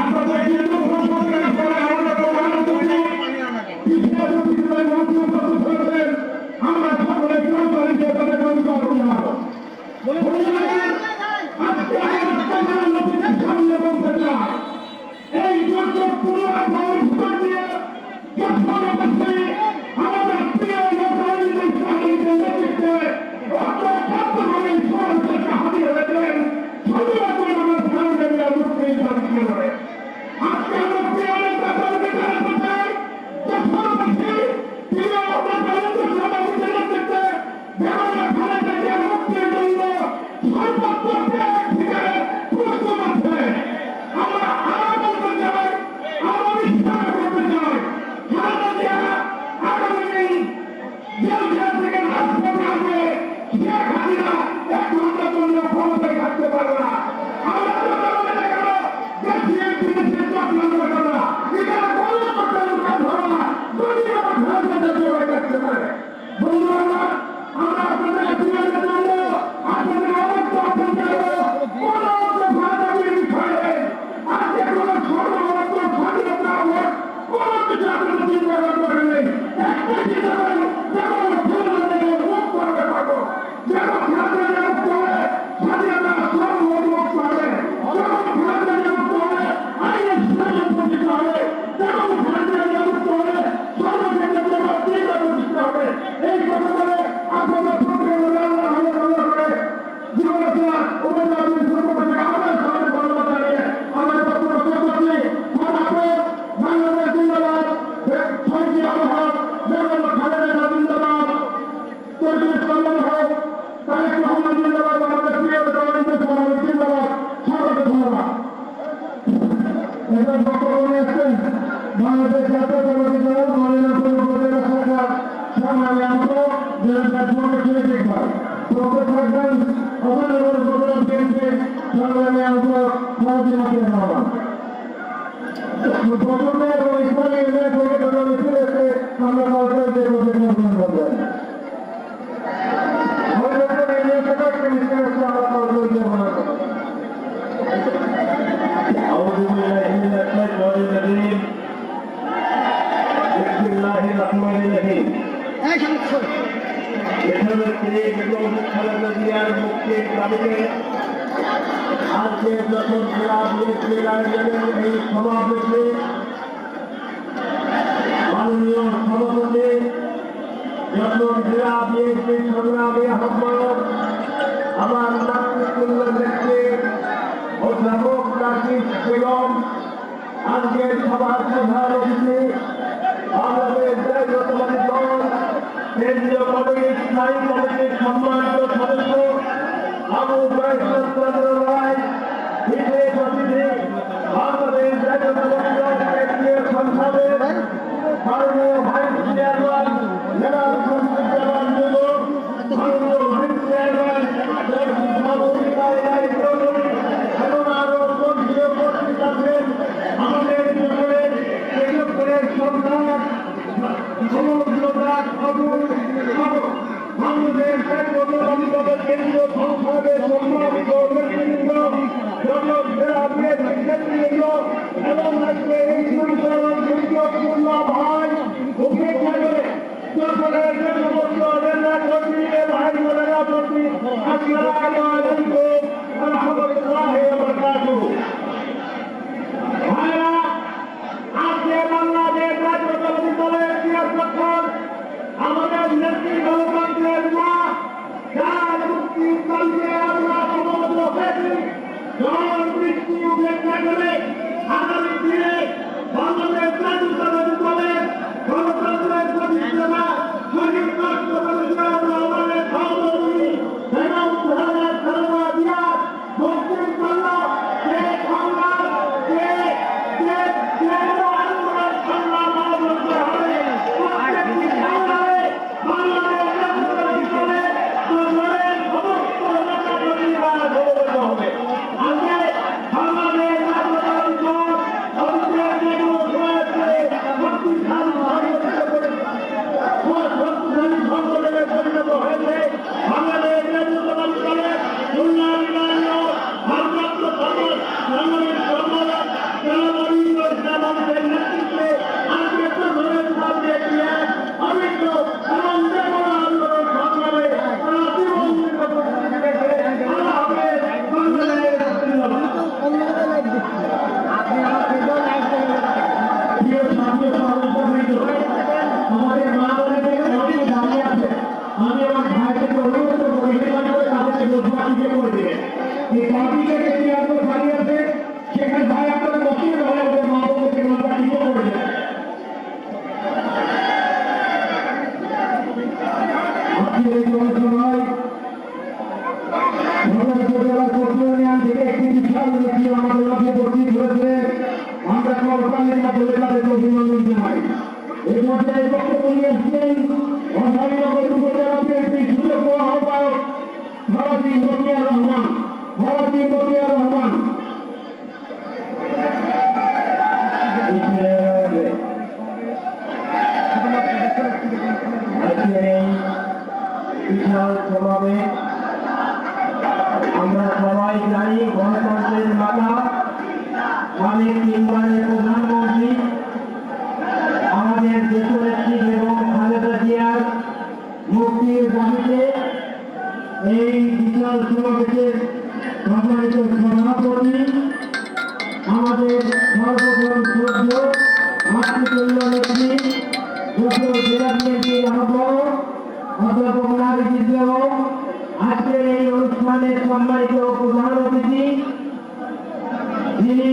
আপনাদের কিন্তু সংসদের পরে আমাদের প্রধানমন্ত্রী আমরা সকলে গ্রহণকারীকে তাদের অধিকার জানাবো। আজকে সামনে বলতে চাই এই দুর্যোগপূর্ণ ভিতর দিয়ে আমাদের প্রিয় নেতৃত্বে হারিয়ে রেখেছেন শুধুমাত্র আমাদের সামনে মুক্তি করে আজকে আমরা প্রিয় নেতা করতে চাই থাকতে পারবে না বাংলাদেশ জাতীয়তাবাদী দল মনোনয়ন উপজেলা শাখার সংগ্রামী থাকবেন অবনগর উপজেলা বিএনপির সংগ্রামী প্রথমে এবং ইসলামী আমরা মুক্তির দাবিতে আজকে যখন জেলা বিএনপির আয়োজনের এই সমাবেশে মাননীয় সভাপতি যখন জেলা বিএনপির সংগ্রামী আহ্বায়ক আমার মাতৃতুল্য ব্যক্তি অধ্যাপক নাসির বেগম আজকের সভার প্রধান অতিথি বাংলাদেশ জাতীয়তাবাদী দল কেন্দ্রীয় কমিটির স্থায়ী কমিটির সম্মানিত সদস্য আবু চন্দ্র রায় বিশেষ অতিথি বাংলাদেশ জাতীয়তাবাদী দল কেন্দ্রীয় সংসদের মাননীয় ভাইস চেয়ারম্যান জেনারেল সংসদ যুবক মাননীয় ভাইস চেয়ারম্যান এবং আরো কেন্দ্রীয় কর্তৃক আছেন আমাদের জীবনের কেন্দ্রের সন্তান বাংলাদেশ জাতীয়তাবাদী দলের কেন্দ্রীয় সংসদের সম্মানিত নেতৃবৃন্দ নেতৃবৃন্দ এবং আজকে এই সংসদের গুরুত্বপূর্ণ ভাই উপেক্ষাকে সকলের সমস্ত নেতা কর্মীকে ভাই বোনেরা প্রতি আসসালামু আলাইকুম ওয়া রাহমাতুল্লাহি ওয়া বারাকাতুহু। ভাইরা আজকে বাংলাদেশ জাতীয়তাবাদী দলের ক্রীড়াক্ষণ আমাদের নেত্রী গণতন্ত্রের মা যার মুক্তির কালকে আমরা সমগ্র হয়েছি জন বৃষ্টি উপেক্ষা করে আগামী দিনে বাংলাদেশ জাতীয়তাবাদী দলের গণতন্ত্রের প্রতিষ্ঠা শহীদ রাষ্ট্রপতি জিয়াউর রহমানের সহযোগী এবং প্রধানের খালেদা জিয়ার মুক্তির জন্য যে সংগ্রাম আন্দোলন সংগ্রাম করতে হবে প্রত্যেকটি সংগ্রামে বাংলাদেশ জাতীয়তাবাদী দলের সমস্ত নেতা কর্মীরা সমবেত হবে। আজকে বাংলাদেশ জাতীয়তাবাদী দল সাবেক তিনবারের প্রধানমন্ত্রী আমাদের দেশনেত্রী এবং খালেদা জিয়ার মুক্তির দাবিতে এই বিশাল সমাবেশের সম্মানিত সভাপতি আমাদের সর্বপ্রথম শ্রদ্ধ মাতৃতুল্য নেত্রী যশোর জেলা বিএনপির আহ্বায়ক অধ্যাপক নাবিদ বেগম, আজকের এই অনুষ্ঠানের সম্মানিত প্রধান অতিথি যিনি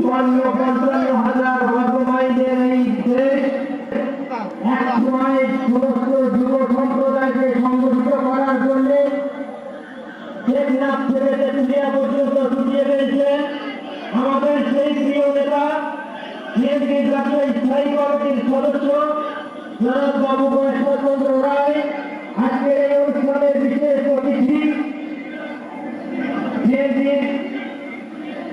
৫৫,০০০ বর্গমাইলের এই দেশ এক সময় সমস্ত যুব সম্প্রদায়কে সংগঠিত করার জন্য টেকনাফ থেকে তেঁতুলিয়া পর্যন্ত ছুটিয়ে পেয়েছেন আমাদের সেই প্রিয় নেতা বিএনপি জাতীয় স্থায়ী কমিটির সদস্য জনাব বাবু গণেশচন্দ্র রায়। আজকের এই অনুষ্ঠানের বিশেষ অতিথি বিএনপির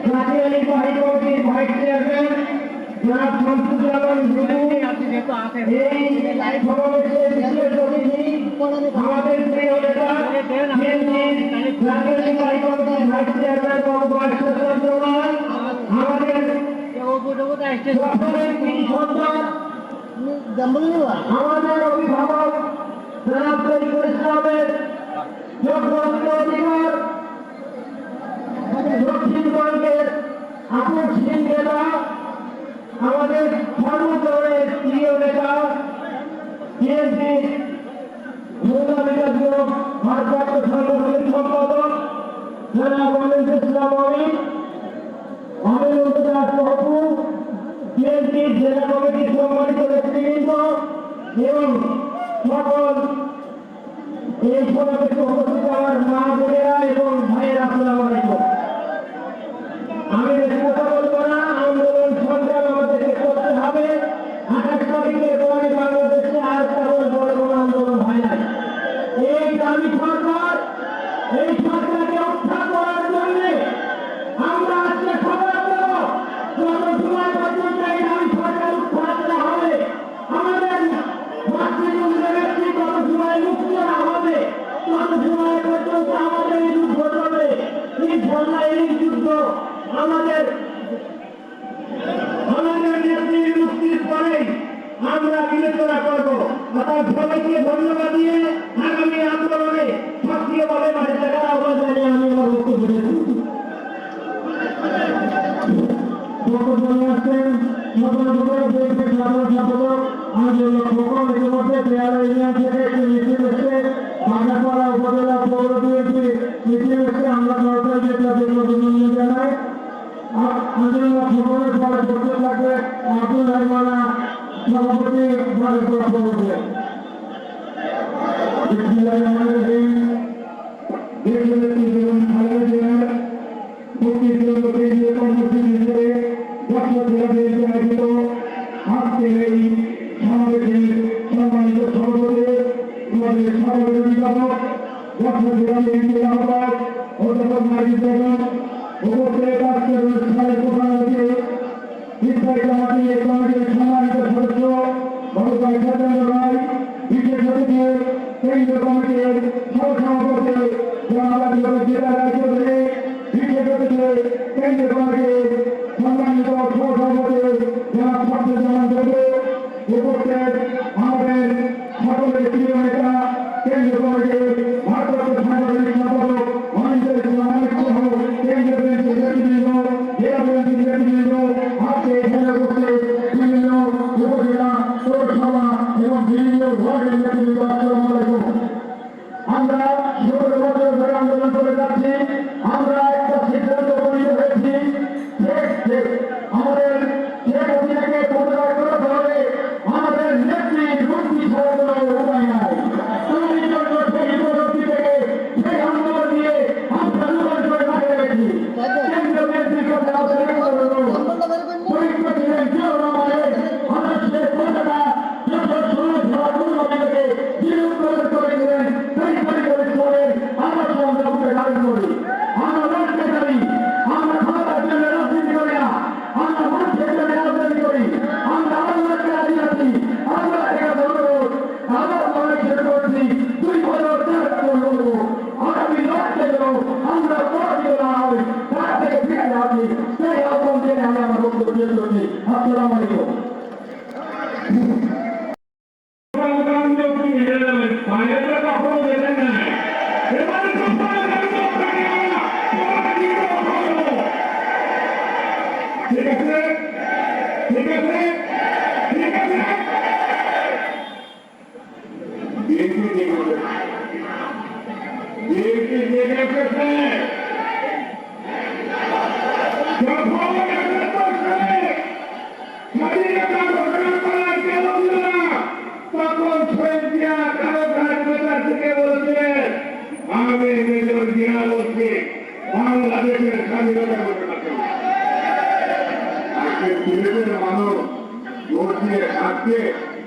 জাতীয় নির্বাহী কমিটির ভাইস চেয়ারম্যান জনাব শামসুজ্জামান বুলু। এই সমাবেশের বিশেষ অতিথি আমাদের প্রিয় নেতা বিএনপির জাতীয় নির্বাহী কমিটির ভাইস চেয়ারম্যান বাবু গণেশচন্দ্র রায়। আমাদের সকলের কৃতি সন্তান আমাদের অভিভাবক জনাব তরিকুল ইসলামের যোগ্য অধিকার দক্ষিণবঙ্গের আকর্ষণ নেতা আমাদের সর্বদলের প্রিয় নেতা বিএনপি মহিলা বিকাশ গ্রুপ ভারপ্রাপ্ত সাংগঠনিক সম্পাদক জনাব অনিল ইসলাম অমিত দাস বাবু, বিএনপির জেলা কমিটির সম্মানিত নেতৃবৃন্দ এবং সকল এই সমাবেশে উপস্থিত আমার মা বোনেরা এবং ভাইয়েরা, আসসালামু আলাইকুম। আমি বেশি কথা বলবো না, আন্দোলন সংগ্রাম আমাদেরকে করতে হবে। ২৮ তারিখের পরে বাংলাদেশে আর কেবল বড় বড় আন্দোলন হয় নাই। এই দাবি সরকার, এই সরকারকে উদ্ধার করার জন্য আমরা আজকে খবর দেব, যত সময় পর্যন্ত এই দাবি সরকার উদ্ধার করা হবে, আমাদের মাতৃতুল্য নেত্রী কত সময় মুক্ত না হবে, তত সময় পর্যন্ত আমাদের এই যুদ্ধ চলবে। ইনশাআল্লাহ এই যুদ্ধ আমাদের নেত্রীর মুক্তির পরে আমরা বিবেচনা করব। অর্থাৎ সবাইকে ধন্যবাদ দিয়ে আগামী আন্দোলনে সক্রিয়ভাবে মাঠে থাকার আহ্বান জানিয়ে আমি আমার বক্তব্য দিয়েছি। উপজেলা পৌর বিএনপি মিছিল এসে আমরা সরকারি জানাই। আন্দোলন সকলের পরে করতে থাকবে আব্দুল রহমানা সভাপতি আজকের এই সমাবেশের সম্মানিত সভাপতি আমাদের সভাপতি অভিভাবক যশোর জেলা বিএনপির আহ্বায়ক অধ্যাপক নাবিদ বেগম, উপস্থিত আজকের অনুষ্ঠানের প্রধান অতিথি স্থায়ী কমিটির সম্মানিত সদস্য বাবু গণেশচন্দ্র রায়, বিশেষ অতিথি কেন্দ্রীয় কমিটির সহসভাপতি জনাব জেলা রায় চৌধুরী, বিশেষ অতিথি কেন্দ্রীয় কমিটির সম্মানিত সহসভাপতি জনাব শামসুজ্জামান বুলু, উপস্থিত আমাদের সকলের প্রিয় নেতা কেন্দ্রীয় কমিটির ভারপ্রাপ্ত সাংগঠনিক সম্পাদক অনিল ইসলাম সহ কেন্দ্রীয় বিএনপির নেতৃবৃন্দ, জেলা বিএনপির নেতৃবৃন্দ, আজকে এখানে উপস্থিত বিভিন্ন উপজেলা পৌরসভা এবং বিভিন্ন ওয়ার্ডের নেতৃবৃন্দ, আসসালামু আলাইকুম। আমরা ১৬ বছর ধরে আন্দোলন করে যাচ্ছি। আমরা একটা সিদ্ধান্ত উপনীত হয়েছি, আমাদের শেখ হাসিনাকে প্রতিকার করতে হবে। আমাদের নেত্রীর মুক্তি ছাড়া কোনো উপায় নাই। সেই জন্য সেই পদ্ধতি থেকে সেই আন্দোলন নিয়ে আমরা দুবার করে মাঠে রেখেছি। কেন্দ্রীয় বিএনপির কথা পরীক্ষা ছিলেন জিয়াউর রহমানের আদর্শের কলকাতা যশোর সমাজ সভা পূর্ণকে বিরোধ করে দিলেন। সেই পরিকল্পনের আদর্শ আমরা উপরে ধারণ করি। আমরা লড়তে পারি, আমরা ক্ষমতার জন্য রাজনীতি করি না, আমরা মানুষের জন্য রাজনীতি করি। আমরা আন্দোলনকে রাজি আছি। আমরা এটা বলবো, আবার লড়াই শুরু করছি। ২ বছর লড়বো, আগামী লড়তে গেলেও আমরা পরাজিত না হই, তার থেকে ফিরে আসি। সেই আহ্বান দিয়ে আমি আমার আলাইকুম। ঠিক আছে, ঠিক আছে, ঠিক আছে। বিএনপি জেগে গেছে। যখন স্বাধীনতা ঘোষণা করার কেন ছিল না, তখন শহীদ জিয়া কালোঘাট নেতার থেকে বলেছিলেন, আমি মেজর জিয়া বলছি বাংলাদেশের স্বাধীনতা ঘোষণা করব। আজকে সিলেটের মানুষ ভোট দিয়ে আজকে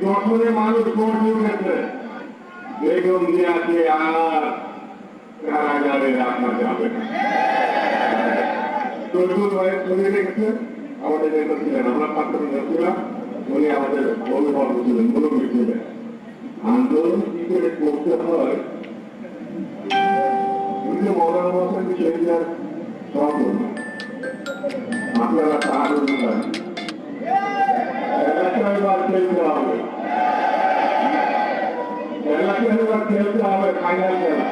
যশোরে মানুষ ভোট দিয়ে উঠেছে, বেগম জিয়াকে আর কারাগারে রাখা যাবে না। তরুণ ভাইয়ের চলে রেখেছে আমাদের নেতা ছিলেন, আমরা ছাত্র নেতা ছিলাম, উনি আমাদের অভিভাবক ছিলেন, মুরব্বী ছিলেন। আন্দোলন কি করে করতে হয় মৌলানা হোসেন শহীদার সহকর্মী আপনারা তার অনুযায়ী এলাকায় এবার খেলতে হবে, এলাকায় এবার খেলতে হবে ফাইনাল খেলা।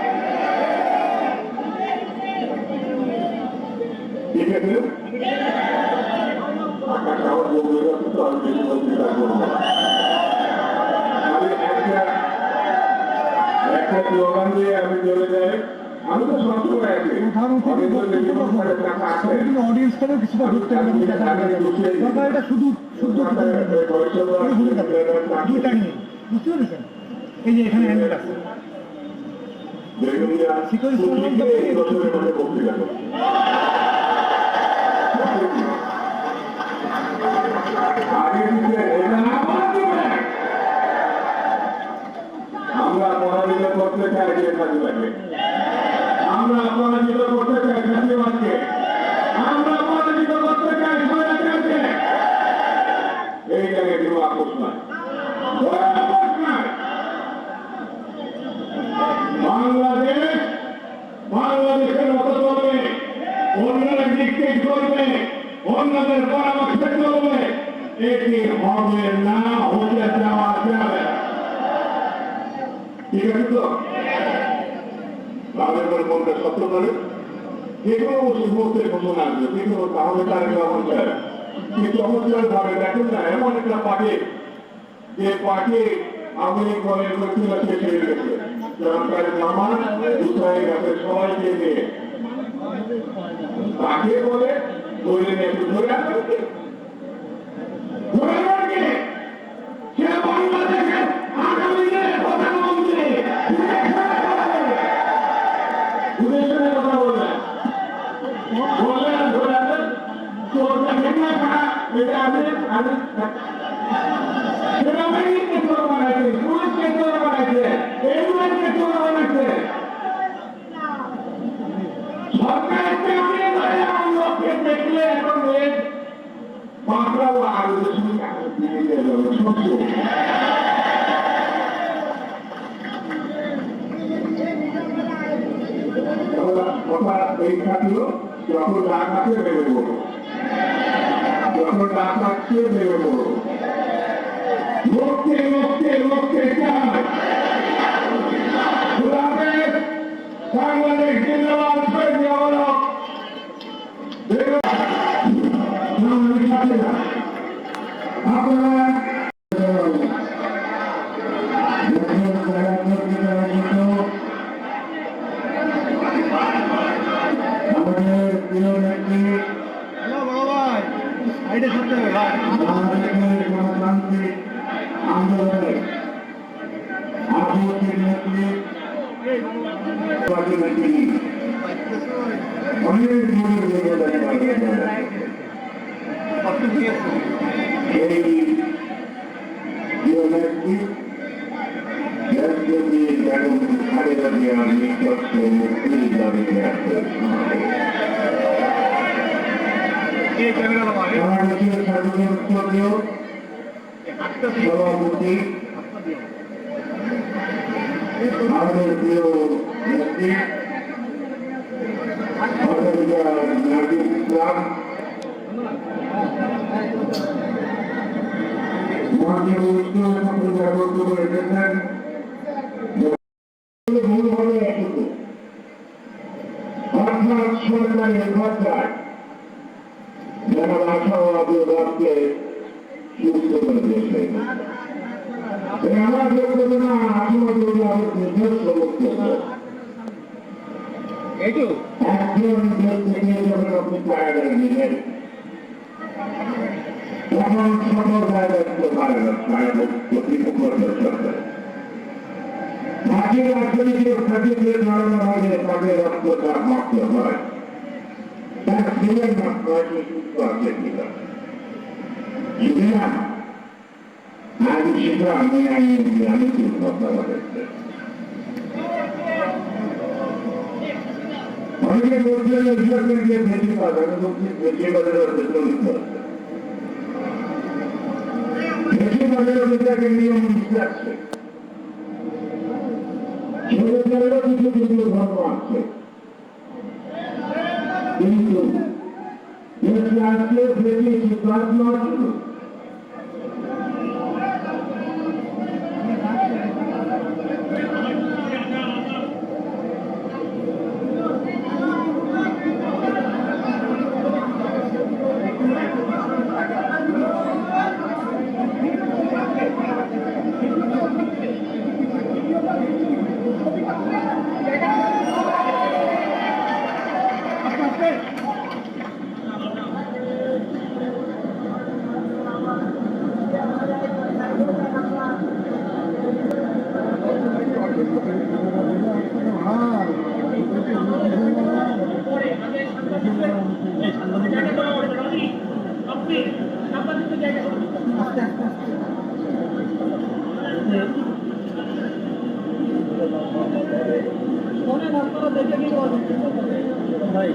ঠিক আছে, আকাশ আমার বলতে যাচ্ছে তো আমি বেশি বলতে পারবো না। আমি একটা স্লোগান দিয়ে আমি চলে যাই। আমি তো সবসময় আছি অডিয়েন্সটাও কিছুটা ধরতে গেলে এটা শুধু শুদ্ধ দুইটা নিয়ে বুঝতে পেরেছেন। এই যে এখানে হ্যান্ডেল আছে আমরা পরাজিত করতে চাই লাগে, আমরা পরাজিত করতে চাই জাতীয়বাদকে, আমরা পরাজিত করতে চাই স্বৈরাচারকে। এই জায়গায় কোনো আপোষ নাই, বাংলাদেশ বাংলাদেশের মতো চলবে, অন্যরা ডিক্টেট করবে, অন্যদের পরামর্শে চলবে, এটি হবে না, হতে দেওয়া যাবে। ঠিক আছে তো? তাদের করে মনটা সত্য করে যে কোনো মুহূর্তে ঘোষণা আসবে, কিন্তু তাহলে তার ব্যবহার কি চমৎকার ভাবে দেখেন না, এমন একটা পার্টি যে পার্টি আমি ঘরের লক্ষ্মীরা শেষ হয়ে গেছে, সরকারের মামা দুসাই গাছের সবাইকে নিয়ে তাকে বলে ধরে নিয়ে ধরে আসবে সে বাংলাদেশের আগামী দিনের প্রধানমন্ত্রী কথা বললেন বললেন ধরে আসেন চোরটা ঘটনা ছাড়া এটা আমি সেনাবাহিনীকে চোর বানাইছে, পুলিশকে চোর বানাইছে, এমএলএকে চোর বানাইছে। সরকারকে আমি লোককে দেখলে এখন পাঁচরাও আরো বেশি কথা এই থাকলো, যখন ডাক আছে ভেবে পড়ো, যখন ডাক আসছে ভেবে পড়ো। লোককে লোককে লোককে চায় বাংলাদেশ জিন্দাবাদ, আপনারা আমাদের প্রিয় নেত্রী গণতান্ত্রিক আন্দোলনের আগ্রহের নেত্রী অনেক এই প্রিয় নেত্রী দেশব্যাপী বেগম খালেদা জিয়ার নিঃশর্ত মুক্তির দাবিতে বাংলাদেশের সার্বজনীয় সভাপতি আমাদের প্রিয় নেত্রী নাজিম ইসলাম, মাননীয় মুখ্যমন্ত্রী বক্তব্য রেখেছেন ভুলভাবে এটুকু অর্থাৎ সরকারের খরচায় যারা আশাবাদী রাখতে সুস্থ করে দিয়েছে আমার বক্তব্য না আশাবাদী নিজস্ব বক্তব্য একজন ব্যক্তিকে যখন আপনি জায়গা দিলেন তখন সকল জায়গায় দেখতে পারেন বাকি অর্থনীতির খাতে যে ধরনের হয় তাদের রক্তচাপ মাত্র হয় তার ছেলের মাত্র সুস্থ আছে কিনা সুতরাং আমি সেটা আমি ঠিক কথা বলেছি অনেকে বলছেন ঈশ্বরকে বেশি পাবেন বেশি বাজারের বেশি বাজারের বিদ্যাকে নিয়ম আছে ছেলেদেরও কিছু কিছু ধর্ম আছে কিন্তু দেশে আসলে বেশি সিদ্ধান্ত ছিল ভাই